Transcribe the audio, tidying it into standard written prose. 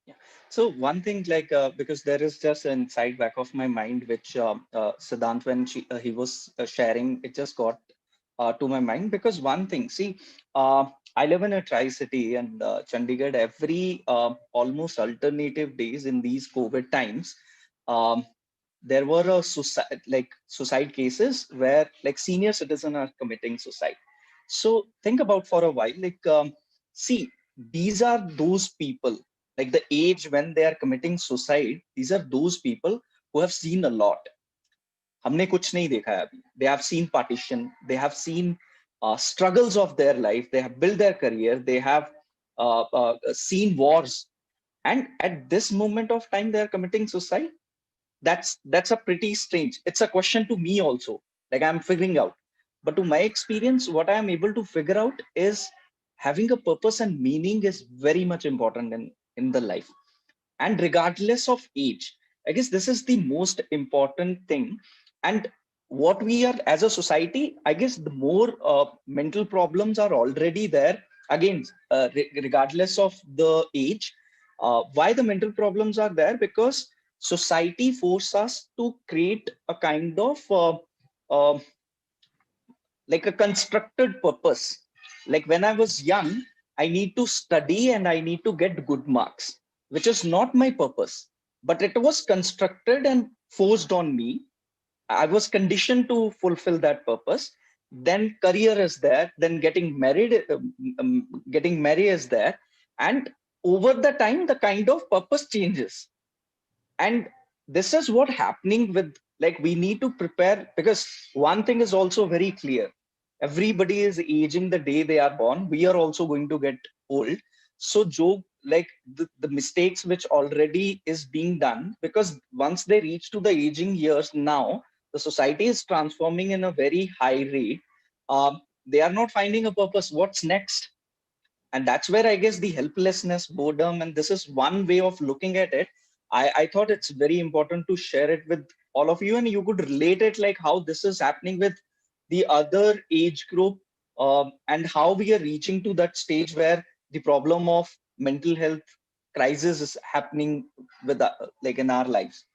Yeah. So one thing, like, because there is just an inside back of my mind, which Siddhant, when he was sharing, it just got to my mind. Because one thing, see, I live in a tri-city, and Chandigarh, every almost alternative days in these COVID times, um, there were a suicide cases where like senior citizens are committing suicide. So think about for a while, like, see, these are those people, like the age when they are committing suicide, these are those people who have seen a lot. हमने कुछ नहीं देखा है अभी. They have seen partition, they have seen struggles of their life, they have built their career, they have seen wars, and at this moment of time they are committing suicide. That's a pretty strange. It's a question to me also, like I'm figuring out. But to my experience, what I am able to figure out is having a purpose and meaning is very much important in the life, and regardless of age. I guess this is the most important thing. And what we are as a society, I guess the more mental problems are already there. Again, regardless of the age, why the mental problems are there? Because society force us to create a kind of uh, like a constructed purpose. Like when I was young, I need to study and I need to get good marks, which is not my purpose, but it was constructed and forced on me. I was conditioned to fulfill that purpose. Then career is there, then getting married is there, and over the time the kind of purpose changes. And this is what happening with, like, we need to prepare. Because one thing is also very clear: everybody is aging the day they are born. We are also going to get old. So joe, like, the mistakes which already is being done, because once they reach to the aging years, now the society is transforming in a very high rate. They are not finding a purpose. What's next? And that's where I guess the helplessness, boredom, and this is one way of looking at it. I thought it's very important to share it with all of you, and you could relate it, like how this is happening with the other age group, and how we are reaching to that stage where the problem of mental health crisis is happening with like in our lives.